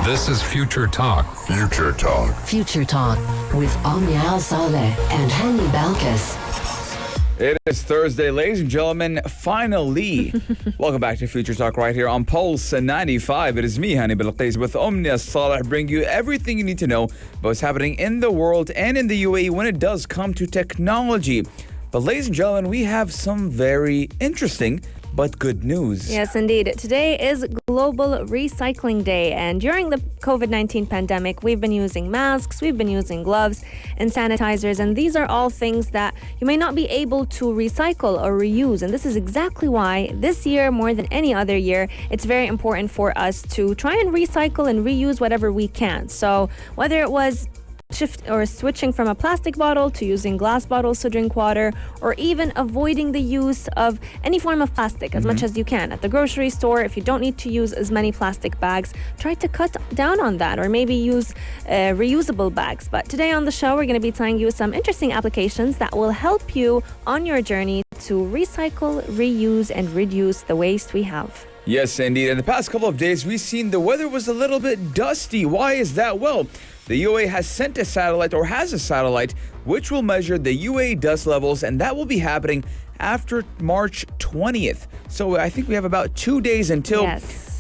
This is Future Talk. Future Talk. Future Talk with Omnia Saleh and Hani Balkis. It is Thursday, ladies and gentlemen. Finally, welcome back to Future Talk right here on Pulse 95. It is me, Hani Balkis, with Omnia Saleh, bring you everything you need to know about what's happening in the world and in the UAE when it does come to technology. But ladies and gentlemen, we have some very interesting but good news. Yes, indeed. Today is Global Recycling Day, and during the COVID-19 pandemic, we've been using masks, we've been using gloves and sanitizers, and these are all things that you may not be able to recycle or reuse. And this is exactly why this year, more than any other year, it's very important for us to try and recycle and reuse whatever we can. So whether it was switching from a plastic bottle to using glass bottles to drink water, or even avoiding the use of any form of plastic as much as you can. At the grocery store, if you don't need to use as many plastic bags, try to cut down on that, or maybe use reusable bags. But today on the show, we're going to be telling you some interesting applications that will help you on your journey to recycle, reuse, and reduce the waste we have. Yes, indeed. In the past couple of days, we've seen the weather was a little bit dusty. Why is that? Well, the UAE has sent a satellite, or has a satellite, which will measure the UAE dust levels, and that will be happening after March 20th. So I think we have about 2 days until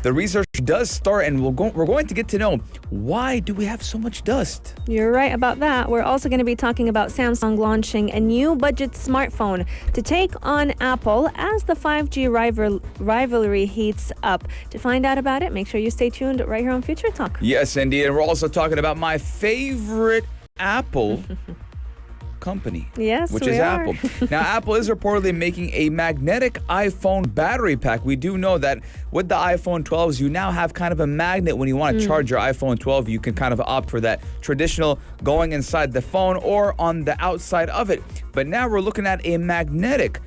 the research does start, and we're going to get to know, why do we have so much dust? You're right about that. We're also going to be talking about Samsung launching a new budget smartphone to take on Apple as the 5G rivalry heats up. To find out about it, make sure you stay tuned right here on Future Talk. Yes, indeed. And we're also talking about my favorite Apple company, which is Apple. Now, Apple is reportedly making a magnetic iPhone battery pack. We do know that with the iPhone 12s, you now have kind of a magnet. When you want to charge your iPhone 12, you can kind of opt for that traditional going inside the phone or on the outside of it. But now we're looking at a magnetic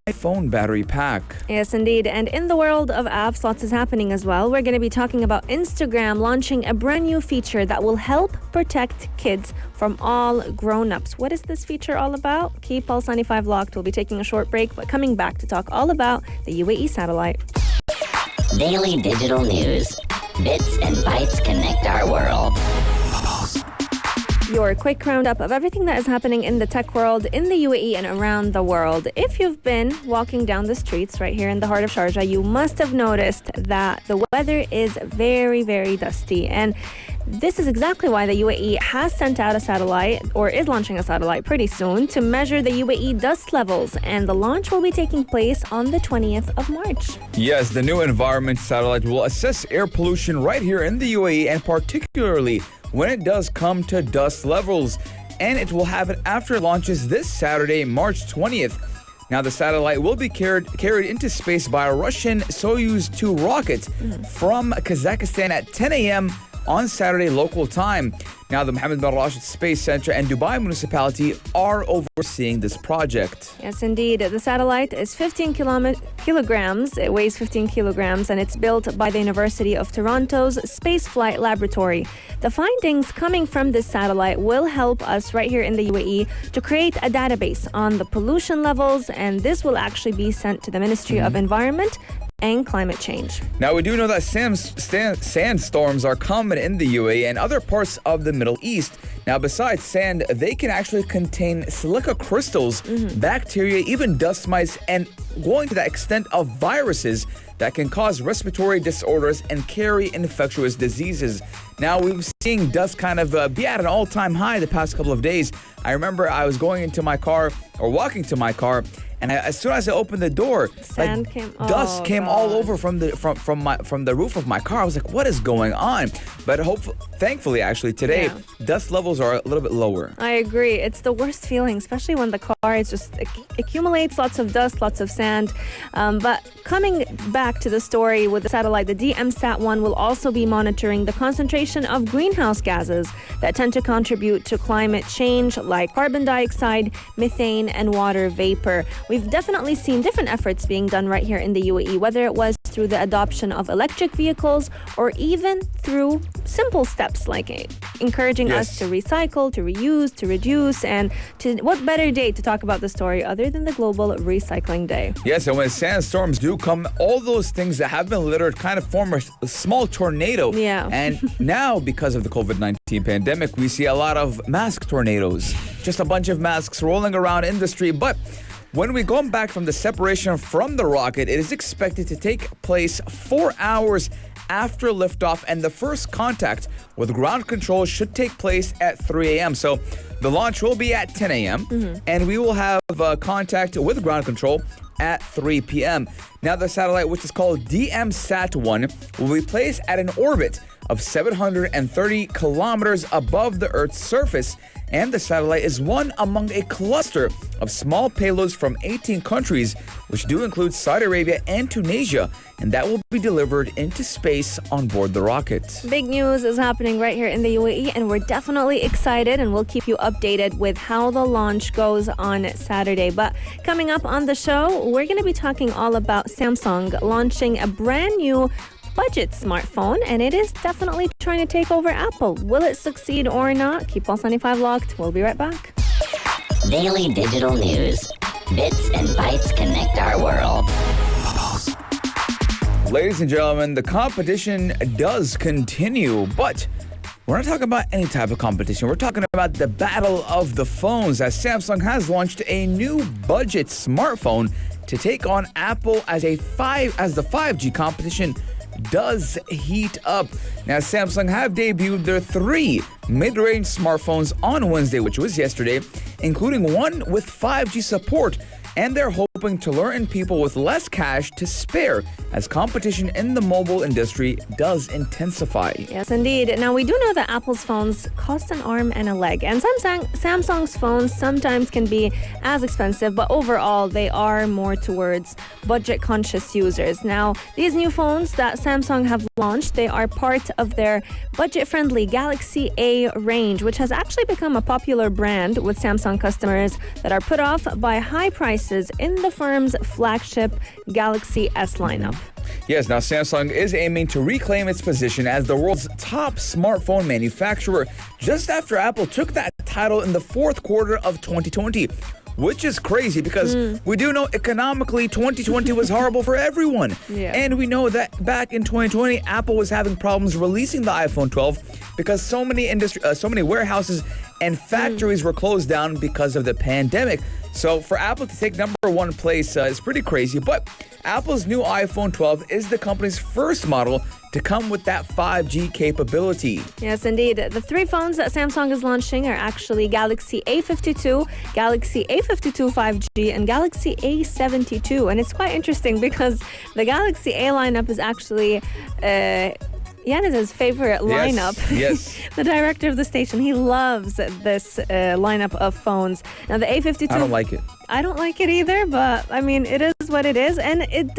iPhone battery pack. Yes, indeed. And in the world of apps, lots is happening as well. We're going to be talking about Instagram launching a brand new feature that will help protect kids from all grown-ups. What is this feature all about? Keep Pulse 95 locked. We'll be taking a short break, but coming back to talk all about the UAE Satellite. Daily digital news. Bits and bytes connect our world. Your quick roundup of everything that is happening in the tech world, in the UAE and around the world. If you've been walking down the streets right here in the heart of Sharjah, you must have noticed that the weather is very, very dusty. And this is exactly why the UAE has sent out a satellite, or is launching a satellite pretty soon, to measure the UAE dust levels. And the launch will be taking place on the 20th of March. Yes, the new environment satellite will assess air pollution right here in the UAE, and particularly when it does come to dust levels. And it will have it after it launches this Saturday, March 20th. Now, the satellite will be carried into space by a Russian Soyuz 2 rocket from Kazakhstan at 10 a.m. on Saturday local time. Now, the Mohammed bin Rashid Space Center and Dubai Municipality are overseeing this project. Yes, indeed. The satellite is 15 kilograms. It weighs 15 kilograms, and it's built by the University of Toronto's Spaceflight Laboratory. The findings coming from this satellite will help us right here in the UAE to create a database on the pollution levels, and this will actually be sent to the Ministry of Environment and Climate Change. Now, we do know that sandstorms are common in the UAE and other parts of the Middle East. Now, besides sand, they can actually contain silica crystals, bacteria, even dust mites, and going to the extent of viruses that can cause respiratory disorders and carry infectious diseases. Now, we've seen dust kind of be at an all-time high the past couple of days. I remember I was going into my car, or walking to my car, and as soon as I opened the door, dust came all over from the roof of my car. I was like, what is going on? But thankfully, actually, today, dust levels are a little bit lower. I agree. It's the worst feeling, especially when the car is just accumulates lots of dust, lots of sand. But coming back to the story with the satellite, the DMSat-1 will also be monitoring the concentration of greenhouse gases that tend to contribute to climate change, like carbon dioxide, methane, and water vapor. We've definitely seen different efforts being done right here in the UAE, whether it was through the adoption of electric vehicles or even through simple steps like encouraging Yes. us to recycle, to reuse, to reduce, and what better day to talk about the story other than the Global Recycling Day? Yes, and when sandstorms do come, all those things that have been littered kind of form a small tornado. Yeah. And now, because of the COVID-19 pandemic, we see a lot of mask tornadoes. Just a bunch of masks rolling around in the street. But when we go back from the separation from the rocket, it is expected to take place 4 hours after liftoff, and the first contact with ground control should take place at 3 a.m. So the launch will be at 10 a.m. And we will have contact with ground control at 3 p.m. Now, the satellite, which is called DMSat-1, will be placed at an orbit of 730 kilometers above the Earth's surface, and the satellite is one among a cluster of small payloads from 18 countries, which do include Saudi Arabia and Tunisia, and that will be delivered into space on board the rocket. Big news is happening right here in the UAE, and we're definitely excited, and we'll keep you updated with how the launch goes on Saturday. But coming up on the show, we're going to be talking all about Samsung launching a brand new budget smartphone, and it is definitely trying to take over Apple. Will it succeed or not? Keep Pulse 95 locked. We'll be right back. Daily digital news. Bits and bytes connect our world. Ladies and gentlemen, the competition does continue, but we're not talking about any type of competition. We're talking about the battle of the phones, as Samsung has launched a new budget smartphone to take on Apple as the 5G competition does heat up. Now, Samsung have debuted their 3 mid-range smartphones on Wednesday, which was yesterday, including one with 5G support. And they're hoping to lure in people with less cash to spare as competition in the mobile industry does intensify. Yes, indeed. Now, we do know that Apple's phones cost an arm and a leg, and Samsung's phones sometimes can be as expensive, but overall, they are more towards budget-conscious users. Now, these new phones that Samsung have launched, they are part of their budget-friendly Galaxy A range, which has actually become a popular brand with Samsung customers that are put off by high prices in the firm's flagship Galaxy S lineup. Yes, now Samsung is aiming to reclaim its position as the world's top smartphone manufacturer just after Apple took that title in the fourth quarter of 2020. Which is crazy because we do know economically 2020 was horrible for everyone. Yeah. And we know that back in 2020, Apple was having problems releasing the iPhone 12 because so many warehouses and factories were closed down because of the pandemic. So for Apple to take number one place is pretty crazy. But Apple's new iPhone 12 is the company's first model to come with that 5G capability. Yes, indeed. The 3 phones that Samsung is launching are actually Galaxy A52, Galaxy A52 5G, and Galaxy A72. And it's quite interesting because the Galaxy A lineup is actually Yanis's favorite lineup. Yes. The director of the station, he loves this lineup of phones. Now, the A52... I don't like it. I don't like it either, but I mean, it is what it is. And it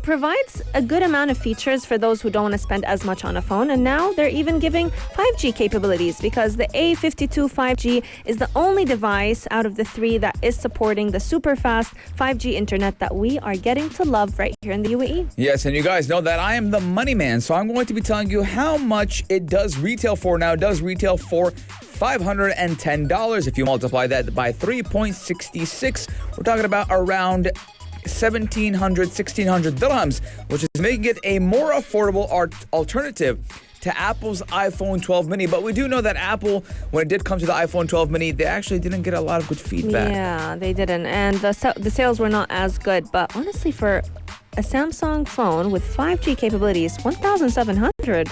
provides a good amount of features for those who don't want to spend as much on a phone. And now they're even giving 5G capabilities because the A52 5G is the only device out of the 3 that is supporting the super fast 5G internet that we are getting to love right here in the UAE. Yes, and you guys know that I am the money man, so I'm going to be telling you how much it does retail for now. It does retail for $510. If you multiply that by 3.66, we're talking about around 1,600 dirhams, which is making it a more affordable alternative to Apple's iPhone 12 mini. But we do know that Apple, when it did come to the iPhone 12 mini, they actually didn't get a lot of good feedback. Yeah, they didn't. And the sales were not as good. But honestly, for a Samsung phone with 5G capabilities, 1,700.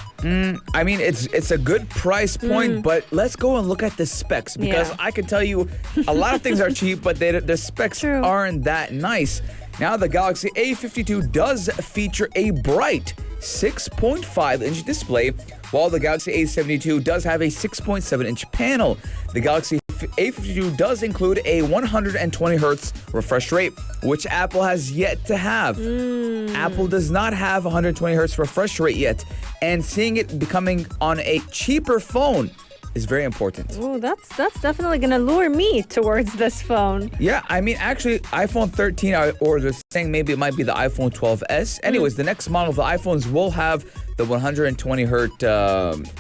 I mean, it's a good price point, but let's go and look at the specs because I can tell you a lot of things are cheap, but the specs aren't that nice. Now, the Galaxy A52 does feature a bright 6.5-inch display, while the Galaxy A72 does have a 6.7-inch panel. The Galaxy A52 does include a 120 hertz refresh rate, which Apple has yet to have. Apple does not have 120 hertz refresh rate yet, and seeing it becoming on a cheaper phone is very important. Oh, that's definitely going to lure me towards this phone. Yeah, I mean, actually, iPhone 13, or they're saying maybe it might be the iPhone 12s. Anyways, the next model of the iPhones will have the 120 hertz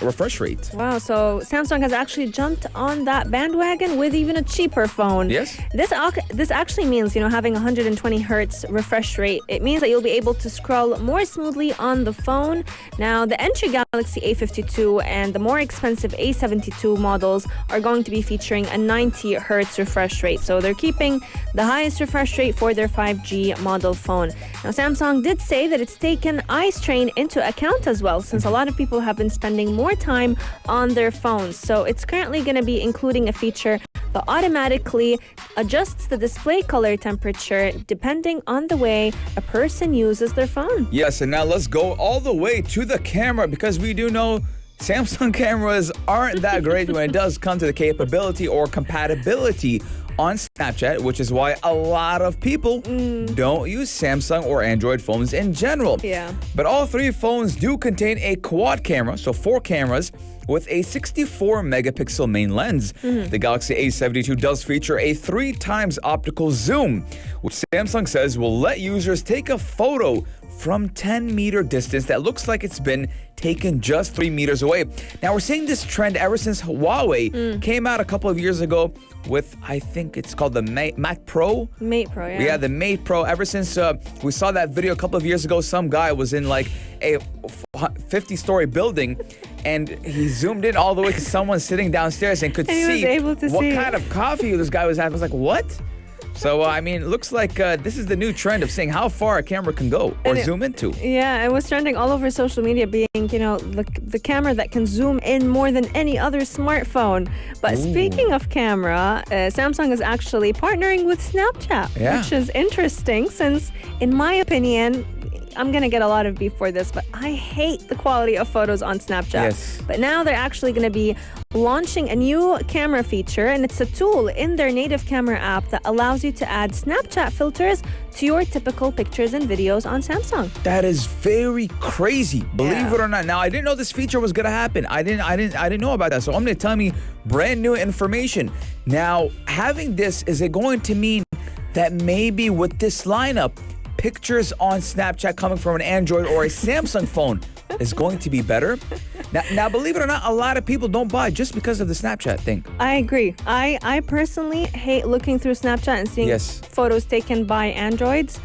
refresh rate. Wow, so Samsung has actually jumped on that bandwagon with even a cheaper phone. Yes. This actually means, having 120 hertz refresh rate. It means that you'll be able to scroll more smoothly on the phone. Now, the entry Galaxy A52 and the more expensive A72 models are going to be featuring a 90 hertz refresh rate. So they're keeping the highest refresh rate for their 5G model phone. Now, Samsung did say that it's taken eye strain into account as well, since a lot of people have been spending more time on their phones. So it's currently going to be including a feature that automatically adjusts the display color temperature depending on the way a person uses their phone. Yes, and now let's go all the way to the camera, because we do know Samsung cameras aren't that great when it does come to the capability or compatibility on Snapchat, which is why a lot of people don't use Samsung or Android phones in general. Yeah. But all three phones do contain a quad camera, so 4 cameras, with a 64 megapixel main lens. The Galaxy A72 does feature a 3 times optical zoom, which Samsung says will let users take a photo from 10-meter distance that looks like it's been taken just 3 meters away. Now, we're seeing this trend ever since Huawei came out a couple of years ago with, I think it's called the Mate Pro. Mate Pro, yeah. Yeah, the Mate Pro. Ever since we saw that video a couple of years ago, some guy was in like a 50-story building, and he zoomed in all the way to someone sitting downstairs and could And he was see able to what see kind of coffee this guy was having. I was like, what? So, it looks like this is the new trend of seeing how far a camera can go or zoom into. Yeah, it was trending all over social media being, the camera that can zoom in more than any other smartphone. But speaking of camera, Samsung is actually partnering with Snapchat, which is interesting since, in my opinion, I'm going to get a lot of beef for this, but I hate the quality of photos on Snapchat. Yes. But now they're actually going to be launching a new camera feature, and it's a tool in their native camera app that allows you to add Snapchat filters to your typical pictures and videos on Samsung. That is very crazy, believe it or not. Now, I didn't know this feature was going to happen. I didn't know about that. So I'm going to tell me brand new information. Now, having this, is it going to mean that maybe with this lineup, pictures on Snapchat coming from an Android or a Samsung phone is going to be better? Now, believe it or not, a lot of people don't buy just because of the Snapchat thing. I agree. I personally hate looking through Snapchat and seeing photos taken by Androids.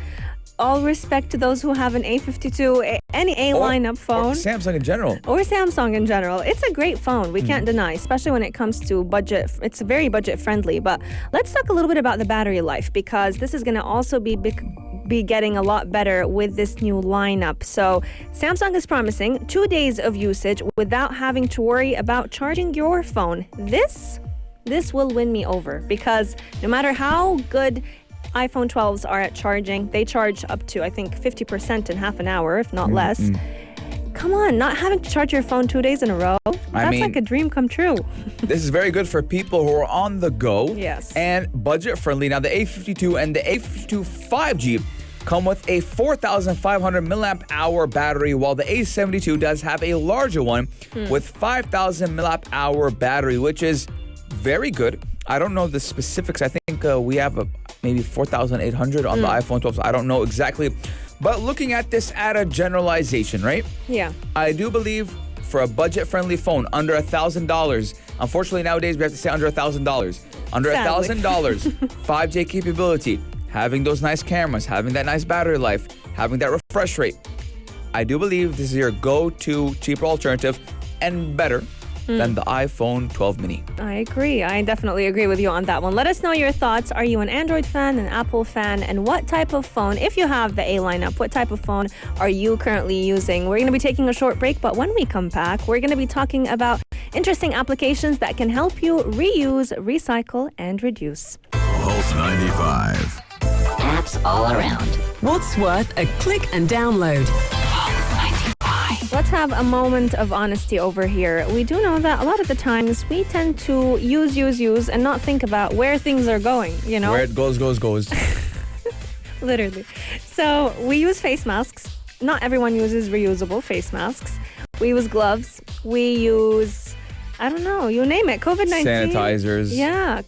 All respect to those who have an A52, any A lineup phone. Or Samsung in general. Or Samsung in general. It's a great phone. We can't deny, especially when it comes to budget. It's very budget friendly. But let's talk a little bit about the battery life, because this is going to also be getting a lot better with this new lineup. So Samsung is promising 2 days of usage without having to worry about charging your phone. This will win me over, because no matter how good iPhone 12s are at charging, they charge up to, I think, 50% in half an hour, if not less. Come on, not having to charge your phone 2 days in a row. That's like a dream come true. This is very good for people who are on the go. Yes. And budget friendly. Now, the A52 and the A52 5G come with a 4,500 milliamp hour battery, while the A72 does have a larger one with 5,000 milliamp hour battery, which is very good. I don't know the specifics. I think we have maybe 4,800 on the iPhone 12. So I don't know exactly. But looking at this at a generalization, right? Yeah. I do believe for a budget-friendly phone under $1,000, unfortunately nowadays we have to say under $1,000. Under $1,000, 5G capability, having those nice cameras, having that nice battery life, having that refresh rate. I do believe this is your go-to cheaper alternative and better than the iPhone 12 mini. I agree. I definitely agree with you on that one. Let us know your thoughts. Are you an Android fan, an Apple fan, and what type of phone, if you have the A lineup, what type of phone are you currently using? We're going to be taking a short break, but when we come back, we're going to be talking about interesting applications that can help you reuse, recycle, and reduce. Pulse 95. Apps all around. What's worth a click and download? Let's have a moment of honesty over here. We do know that a lot of the times we tend to use, and not think about where things are going, you know? Where it goes. Literally. So we use face masks. Not everyone uses reusable face masks. We use gloves. We use, I don't know, you name it, COVID-19. Sanitizers. Yeah.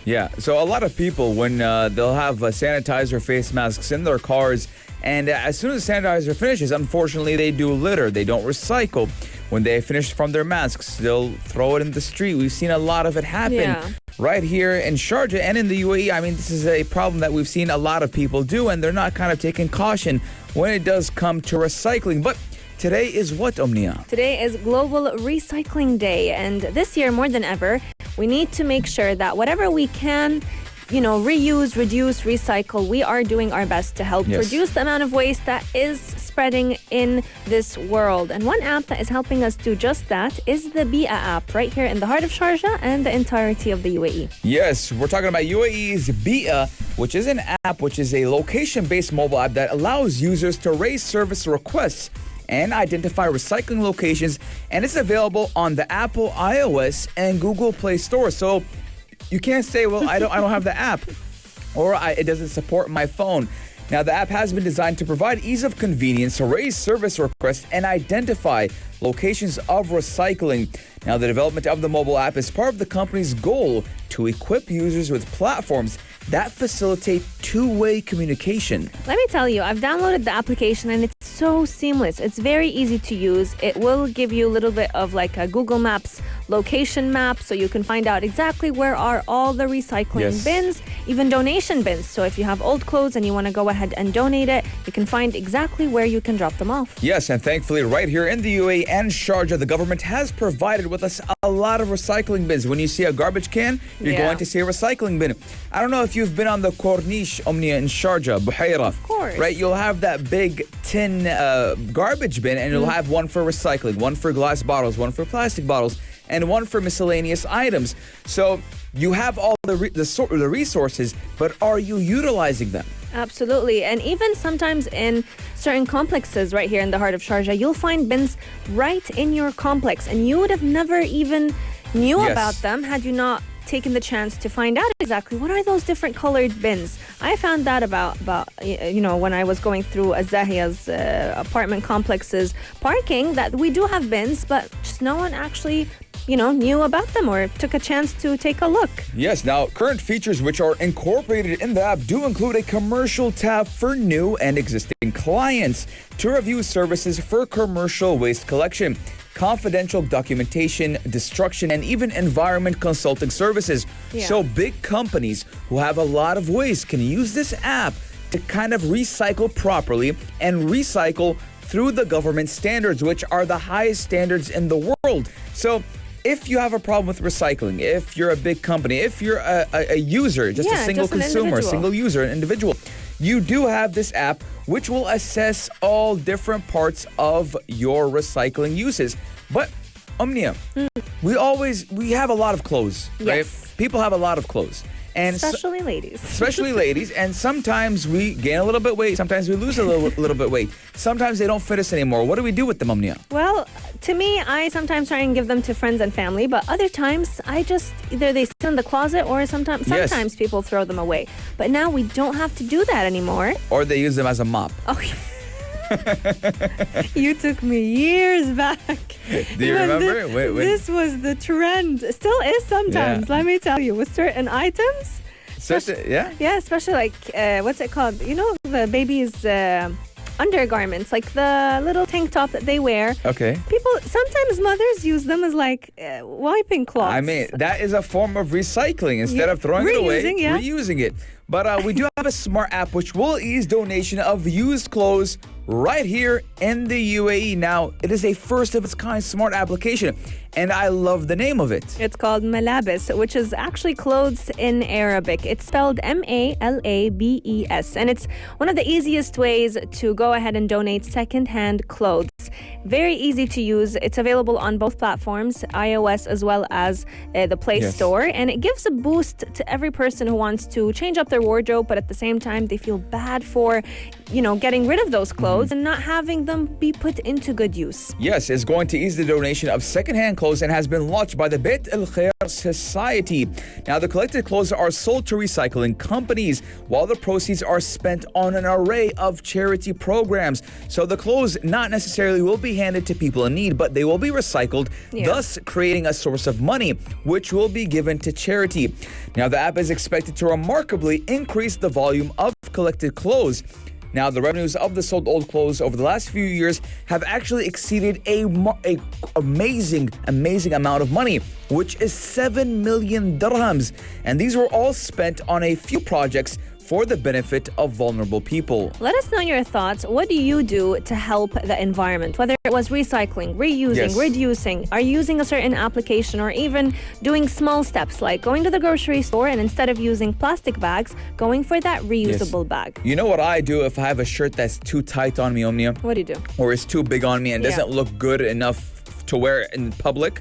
Yeah, so a lot of people, when they'll have sanitizer face masks in their cars, and as soon as the sanitizer finishes, unfortunately, they do litter. They don't recycle. When they finish from their masks, they'll throw it in the street. We've seen a lot of it happen right here in Sharjah and in the UAE. I mean, this is a problem that we've seen a lot of people do, and they're not kind of taking caution when it does come to recycling. But today is what, Omnia? Today is Global Recycling Day, and this year more than ever, we need to make sure that whatever we can, reuse, reduce, recycle, we are doing our best to help reduce the amount of waste that is spreading in this world. And one app that is helping us do just that is the BIA app right here in the heart of Sharjah and the entirety of the UAE. Yes, we're talking about UAE's BIA, which is an app, which is a location-based mobile app that allows users to raise service requests and identify recycling locations, and it's available on the Apple iOS and Google Play Store. So you can't say, well, I don't have the app, or it doesn't support my phone. Now, the app has been designed to provide ease of convenience to raise service requests and identify locations of recycling. Now, the development of the mobile app is part of the company's goal to equip users with platforms that facilitate two-way communication. Let me tell you, I've downloaded the application and it's so seamless. It's very easy to use. It will give you a little bit of like a Google Maps location map, so you can find out exactly where are all the recycling bins, even donation bins. So if you have old clothes and you want to go ahead and donate it, you can find exactly where you can drop them off. Yes, and thankfully right here in the UAE and Sharjah, the government has provided with us a lot of recycling bins. When you see a garbage can, you're going to see a recycling bin. I don't know if you've been on the Corniche, Omnia, in Sharjah, Buhaira. Of course. Right, you'll have that big tin garbage bin, and you'll have one for recycling, one for glass bottles, one for plastic bottles, and one for miscellaneous items. So you have all the resources, but are you utilizing them? Absolutely. And even sometimes in certain complexes right here in the heart of Sharjah, you'll find bins right in your complex, and you would have never even knew about them had you not taken the chance to find out exactly what are those different colored bins. I found that about when I was going through Azahia's apartment complexes parking, that we do have bins, but just no one actually knew about them or took a chance to take a look. Yes, now current features which are incorporated in the app do include a commercial tab for new and existing clients to review services for commercial waste collection, confidential documentation, destruction, and even environment consulting services. So big companies who have a lot of waste can use this app to kind of recycle properly and recycle through the government standards, which are the highest standards in the world. So if you have a problem with recycling, if you're a big company, if you're a user, just a single consumer, single user, an individual, you do have this app which will assess all different parts of your recycling uses. But Omnia, we have a lot of clothes, right? People have a lot of clothes. And especially ladies. Especially ladies. And sometimes we gain a little bit weight. Sometimes we lose a little bit weight. Sometimes they don't fit us anymore. What do we do with them, Omnia? Well, to me, I sometimes try and give them to friends and family, but other times I just either they sit in the closet or sometimes people throw them away. But now we don't have to do that anymore. Or they use them as a mop. Oh, you took me years back. Do you remember? This was the trend. Still is sometimes, let me tell you, with certain items. Yeah, especially like, what's it called? The baby's undergarments, like the little tank top that they wear. Okay. Sometimes mothers use them as like wiping cloths. I mean, that is a form of recycling. Instead of throwing it away, reusing it. But we do have a smart app which will ease donation of used clothes right here in the UAE. Now, it is a first of its kind smart application, and I love the name of it. It's called Malabes, which is actually clothes in Arabic. It's spelled Malabes, and it's one of the easiest ways to go ahead and donate secondhand clothes. Very easy to use. It's available on both platforms, iOS as well as the Play Store, and it gives a boost to every person who wants to change up their wardrobe, but at the same time they feel bad for getting rid of those clothes and not having them be put into good use. Yes, it's going to ease the donation of secondhand clothes and has been launched by the Beit Al Khair society. Now, the collected clothes are sold to recycling companies, while the proceeds are spent on an array of charity programs. So the clothes not necessarily will be handed to people in need, but they will be recycled, thus creating a source of money, which will be given to charity. Now, the app is expected to remarkably increase the volume of collected clothes. Now, the revenues of the sold old clothes over the last few years have actually exceeded a amazing amount of money, which is 7 million dirhams. And these were all spent on a few projects for the benefit of vulnerable people. Let us know your thoughts. What do you do to help the environment? Whether it was recycling, reusing, reducing, are you using a certain application, or even doing small steps like going to the grocery store and instead of using plastic bags, going for that reusable bag. You know what I do if I have a shirt that's too tight on me, Omnia? What do you do? Or it's too big on me and doesn't look good enough to wear it in public,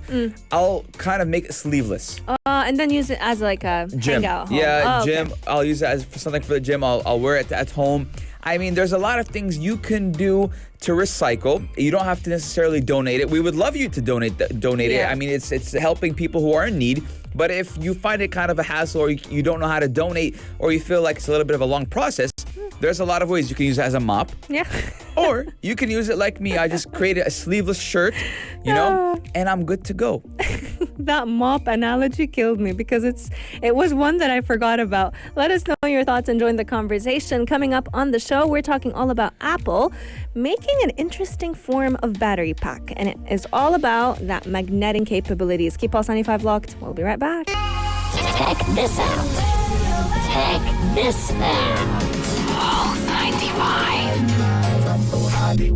I'll kind of make it sleeveless. And then use it as like a Gym. hangout. Home. Yeah, Okay. gym. I'll use it as for something for the gym. I'll wear it at home. I mean, there's a lot of things you can do to recycle. You don't have to necessarily donate it. We would love you to donate it. I mean, it's helping people who are in need. But if you find it kind of a hassle, or you don't know how to donate, or you feel like it's a little bit of a long process, there's a lot of ways you can use it as a mop. Yeah. Or you can use it like me. I just created a sleeveless shirt, and I'm good to go. That mop analogy killed me because it was one that I forgot about. Let us know your thoughts and join the conversation. Coming up on the show, we're talking all about Apple making an interesting form of battery pack, and it is all about that magnetic capabilities. Keep Pulse 95 locked. We'll be right back. Check this out. Check this out. Pulse 95.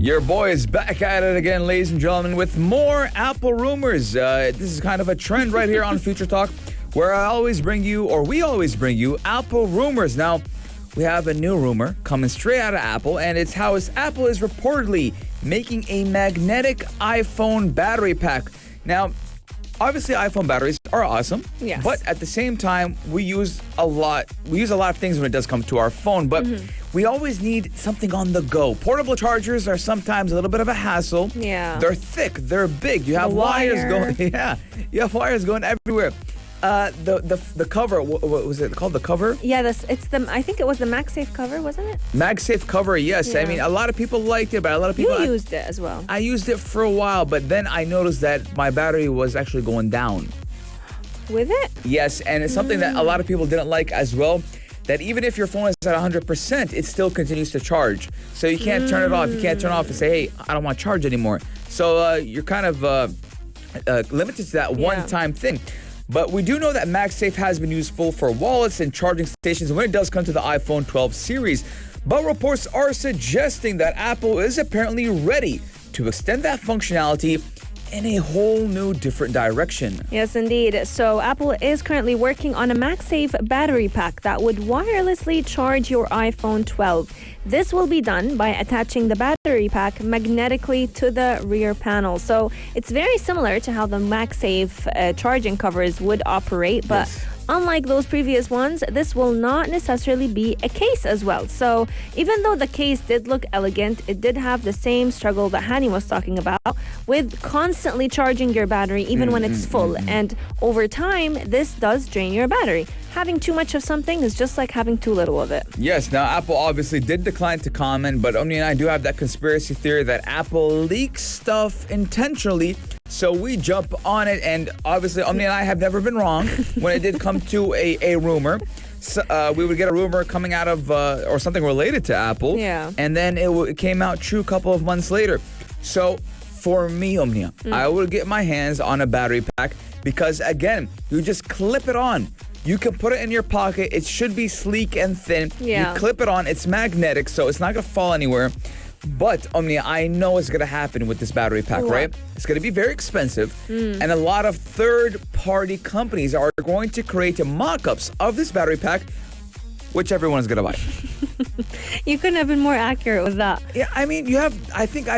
Your boy is back at it again, ladies and gentlemen, with more Apple rumors. This is kind of a trend right here on Future Talk, where we always bring you Apple rumors. Now, we have a new rumor coming straight out of Apple, and it's how Apple is reportedly making a magnetic iPhone battery pack. Now, obviously, iPhone batteries are awesome. Yes. But at the same time, we use a lot of things when it does come to our phone. But we always need something on the go. Portable chargers are sometimes a little bit of a hassle. Yeah. They're thick. They're big. You have wires going. Yeah. You have wires going everywhere. The cover, what was it called? The cover? Yeah, I think it was the MagSafe cover, wasn't it? MagSafe cover, yes. Yeah. I mean, a lot of people liked it, but a lot of people... You used it as well. I used it for a while, but then I noticed that my battery was actually going down. With it? Yes, and it's something that a lot of people didn't like as well, that even if your phone is at 100%, it still continues to charge. So you can't turn it off. You can't turn it off and say, hey, I don't want to charge anymore. So you're kind of limited to that one-time thing. But we do know that MagSafe has been useful for wallets and charging stations when it does come to the iPhone 12 series. But reports are suggesting that Apple is apparently ready to extend that functionality in a whole new different direction. Yes, indeed. So Apple is currently working on a MagSafe battery pack that would wirelessly charge your iPhone 12. This will be done by attaching the battery pack magnetically to the rear panel. So it's very similar to how the MagSafe charging covers would operate, but unlike those previous ones, this will not necessarily be a case as well. So even though the case did look elegant, it did have the same struggle that Hani was talking about with constantly charging your battery even when it's full. And over time, this does drain your battery. Having too much of something is just like having too little of it. Yes, now Apple obviously did decline to comment, but Omni and I do have that conspiracy theory that Apple leaks stuff intentionally. So we jump on it, and obviously Omni and I have never been wrong when it did come to a rumor. So, we would get a rumor coming out of, or something related to Apple. Yeah. And then it came out true a couple of months later. So for me, Omnia, I would get my hands on a battery pack because, again, you just clip it on. You can put it in your pocket. It should be sleek and thin. Yeah. You clip it on. It's magnetic, so it's not going to fall anywhere. But, Omnia, I know what's going to happen with this battery pack, right? It's going to be very expensive. And a lot of third-party companies are going to create mock-ups of this battery pack, which everyone is going to buy. You couldn't have been more accurate with that. Yeah, I mean, I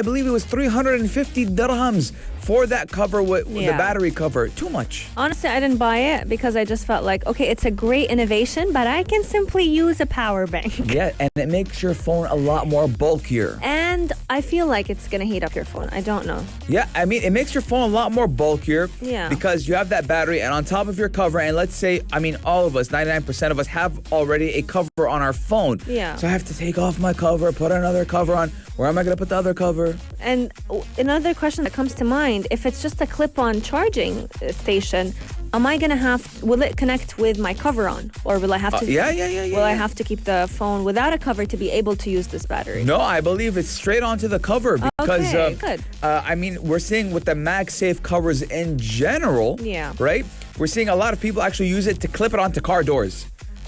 believe it was 350 dirhams for that cover with the Yeah. battery cover. Too much. Honestly, I didn't buy it because I just felt like, okay, it's a great innovation, but I can simply use a power bank. Yeah, and it makes your phone a lot more bulkier. And I feel like it's going to heat up your phone. I don't know. Yeah, I mean, it makes your phone a lot more bulkier. Yeah. Because you have that battery, and on top of your cover, and let's say, I mean, all of us, 99% of us have already a cover on our phone. Yeah. So I have to take off my cover, put another cover on. Where am I going to put the other cover? And another question that comes to mind, if it's just a clip-on charging station, will it connect with my cover on? Or will I have to... Yeah. Will I have to keep the phone without a cover to be able to use this battery? No, I believe it's straight onto the cover because, Okay, good. I mean, we're seeing with the MagSafe covers in general, Yeah. right? We're seeing a lot of people actually use it to clip it onto car doors,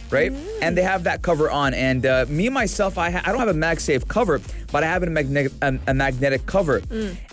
right? And they have that cover on. And me, myself, I don't have a MagSafe cover, but I have a magnetic cover.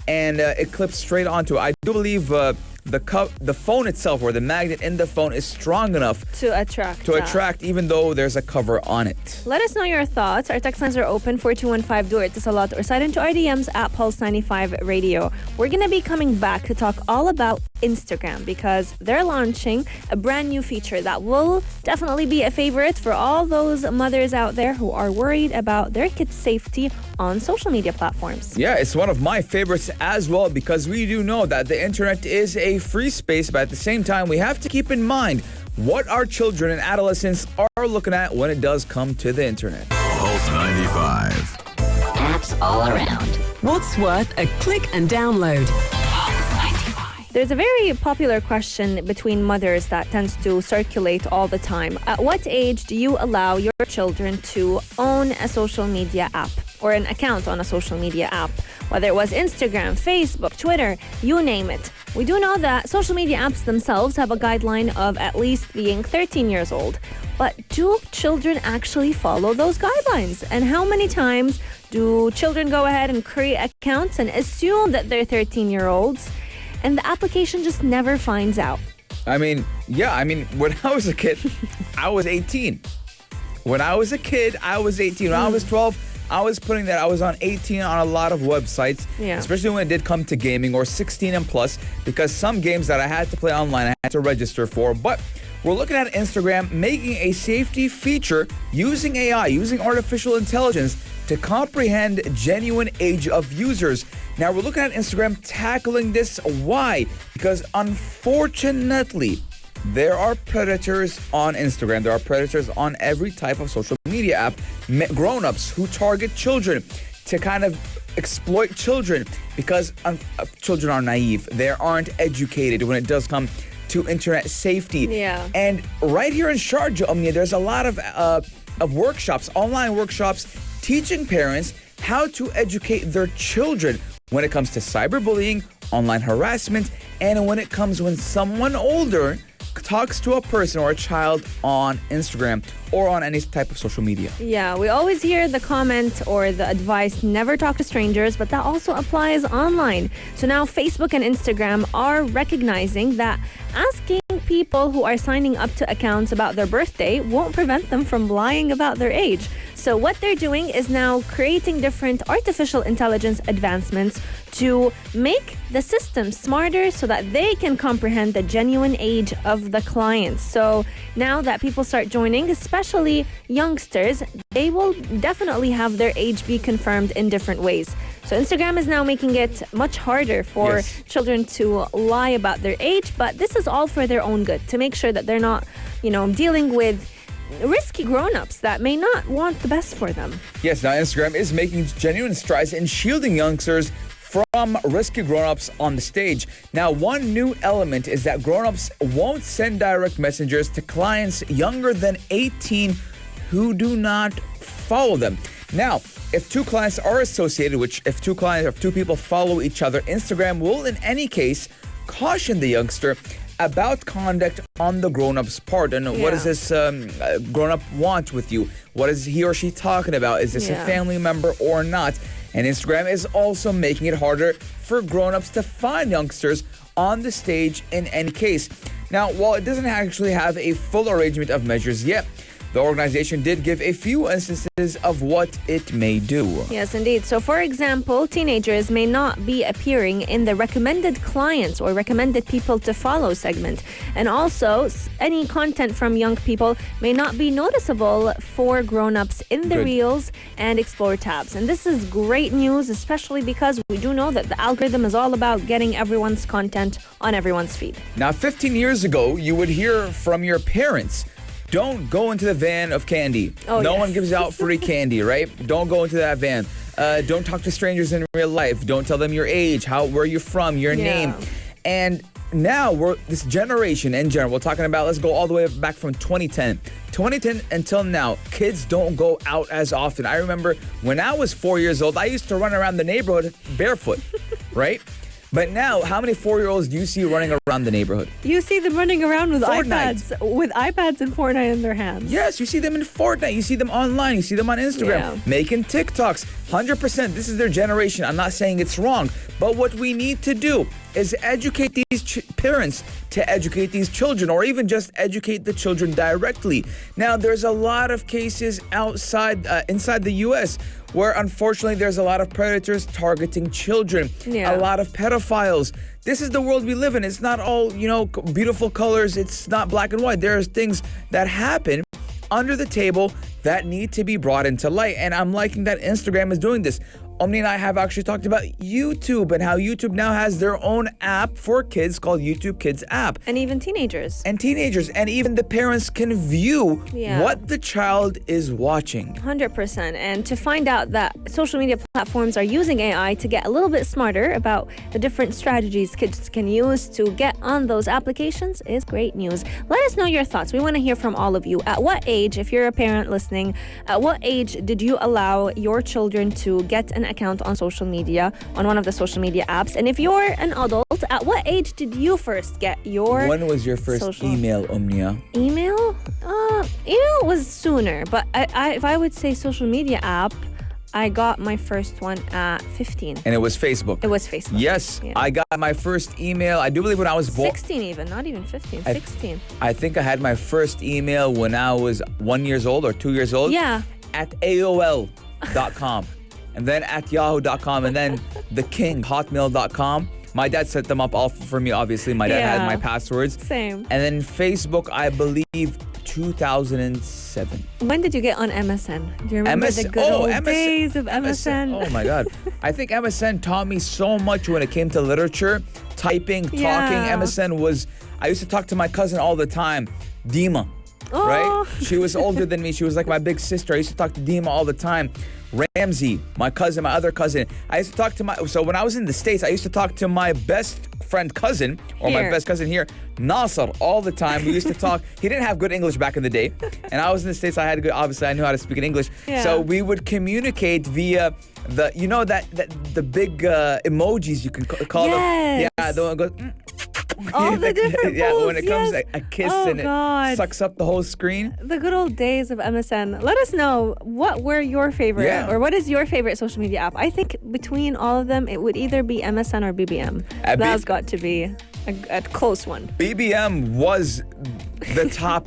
And it clips straight onto it. I do believe the phone itself, or the magnet in the phone, is strong enough To attract. to attract, even though there's a cover on it. Let us know your thoughts. Our text lines are open, 4215 do it Salat, or slide into our DMs at Pulse 95 Radio. We're going to be coming back to talk all about Instagram because they're launching a brand new feature that will definitely be a favorite for all those mothers out there who are worried about their kids' safety on social media platforms. Yeah, it's one of my favorites as well because we do know that the internet is a free space, but at the same time, we have to keep in mind what our children and adolescents are looking at when it does come to the internet. Pulse 95. Apps all around. What's worth a click and download? There's a very popular question between mothers that tends to circulate all the time. At what age do you allow your children to own a social media app or an account on a social media app? Whether it was Instagram, Facebook, Twitter, you name it. We do know that social media apps themselves have a guideline of at least being 13 years old. But do children actually follow those guidelines? And how many times do children go ahead and create accounts and assume that they're 13-year-olds? And the application just never finds out. I mean, when I was a kid, I was 18. When I was a kid, I was 18. When I was 12, I was putting that I was on 18 on a lot of websites, Yeah. especially when it did come to gaming, or 16 and plus, because some games that I had to play online, I had to register for. But we're looking at Instagram making a safety feature using AI, using artificial intelligence to comprehend genuine age of users. Now, we're looking at Instagram tackling this. Why? Because unfortunately, there are predators on Instagram. There are predators on every type of social media app, grown-ups who target children to kind of exploit children because children are naive. They aren't educated when it does come to internet safety. Yeah. And right here in Sharjah, Omnia, there's a lot of workshops, online workshops, teaching parents how to educate their children when it comes to cyberbullying, online harassment, and when someone older talks to a person or a child on Instagram or on any type of social media. Yeah, we always hear the comment or the advice, never talk to strangers, but that also applies online. So now Facebook and Instagram are recognizing that asking people who are signing up to accounts about their birthday won't prevent them from lying about their age. So what they're doing is now creating different artificial intelligence advancements to make the system smarter so that they can comprehend the genuine age of the clients. So now that people start joining, especially youngsters, they will definitely have their age be confirmed in different ways. So Instagram is now making it much harder for Yes. children to lie about their age, but this is all for their own good, to make sure that they're not, dealing with risky grown-ups that may not want the best for them. Yes, now Instagram is making genuine strides in shielding youngsters from risky grown-ups on the stage. Now, one new element is that grown-ups won't send direct messengers to clients younger than 18 who do not follow them. Now, if two clients are associated, if two people follow each other, Instagram will in any case caution the youngster about conduct on the grown-up's part. And what does this grown-up want with you? What is he or she talking about? Is this a family member or not? And Instagram is also making it harder for grown-ups to find youngsters on the stage in any case. Now, while it doesn't actually have a full arrangement of measures yet, the organization did give a few instances of what it may do. Yes, indeed. So, for example, teenagers may not be appearing in the recommended clients or recommended people to follow segment. And also, any content from young people may not be noticeable for grown-ups in the Good. Reels and Explore tabs. And this is great news, especially because we do know that the algorithm is all about getting everyone's content on everyone's feed. Now, 15 years ago, you would hear from your parents, don't go into the van of candy. Oh, no yes. one gives out free candy, right? Don't go into that van. Don't talk to strangers in real life. Don't tell them your age, where you're from, your name. And now this generation in general, we're talking about, let's go all the way back from 2010. 2010 until now, kids don't go out as often. I remember when I was 4 years old, I used to run around the neighborhood barefoot, right? But now, how many 4-year-olds do you see running around the neighborhood? You see them running around with Fortnite. iPads and Fortnite in their hands. Yes, you see them in Fortnite. You see them online. You see them on Instagram, making TikToks. 100%. This is their generation. I'm not saying it's wrong. But what we need to do is educate these parents to educate these children, or even just educate the children directly. Now, there's a lot of cases inside the U.S. where, unfortunately, there's a lot of predators targeting children. Yeah. A lot of pedophiles. This is the world we live in. It's not all, beautiful colors. It's not black and white. There's things that happen under the table that need to be brought into light. And I'm liking that Instagram is doing this. Omni and I have actually talked about YouTube and how YouTube now has their own app for kids called YouTube Kids app. And even teenagers. And even the parents can view what the child is watching. 100%. And to find out that social media platforms are using AI to get a little bit smarter about the different strategies kids can use to get on those applications is great news. Let us know your thoughts. We want to hear from all of you. At what age, if you're a parent listening, at what age did you allow your children to get an account on social media, on one of the social media apps? And if you're an adult, at what age did you first get your When was your first email, Omnia? email? Email was sooner, but if I would say social media app, I got my first one at 15. And it was Facebook. It was Facebook. Yes, Yeah. I got my first email. I do believe when I was born. 16 even, not even 15, 16. I think I had my first email when I was 1 year old or 2 years old. Yeah. At AOL.com. And then at Yahoo.com. And then the king, Hotmail.com. My dad set them up all for me, obviously. My dad had my passwords. Same. And then Facebook, I believe, 2007. When did you get on MSN? Do you remember the good old days of MSN? Oh my God. I think MSN taught me so much when it came to literature, typing, talking. MSN was, I used to talk to my cousin all the time, Dima. Oh. Right? She was older than me. She was like my big sister. I used to talk to Dima all the time. Ramsey, my cousin, my other cousin. I used to talk to so when I was in the States, I used to talk to my best friend cousin, or my best cousin here, Nasser, all the time. We used to talk. He didn't have good English back in the day. And I was in the States, obviously I knew how to speak in English. Yeah. So we would communicate via the big emojis you can call them. Yeah, the one goes, all the different pools, when it comes a kiss and it sucks up the whole screen. The good old days of MSN. Let us know, what were your favorite, or what is your favorite social media app? I think between all of them, it would either be MSN or BBM. That's got to be a close one. BBM was the top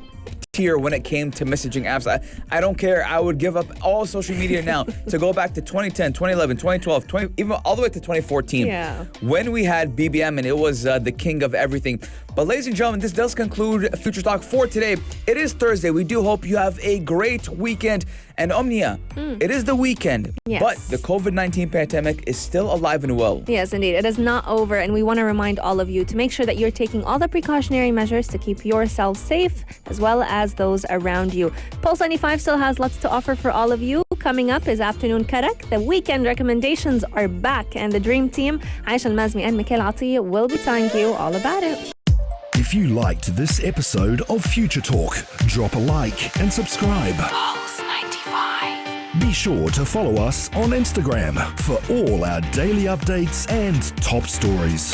tier when it came to messaging apps. I don't care. I would give up all social media now to go back to 2010, 2011, 2012, even all the way to 2014. Yeah. When we had BBM and it was the king of everything. But ladies and gentlemen, this does conclude Future Talk for today. It is Thursday. We do hope you have a great weekend. And Omnia, it is the weekend, but the COVID-19 pandemic is still alive and well. Yes, indeed. It is not over, and we want to remind all of you to make sure that you're taking all the precautionary measures to keep yourself safe, as well as those around you. Pulse 95 still has lots to offer for all of you. Coming up is Afternoon Karak. The weekend recommendations are back, and the Dream Team, Aisha Al-Mazmi and Mikhail Atiya, will be telling you all about it. If you liked this episode of Future Talk, drop a like and subscribe. Pulse 95. Be sure to follow us on Instagram for all our daily updates and top stories.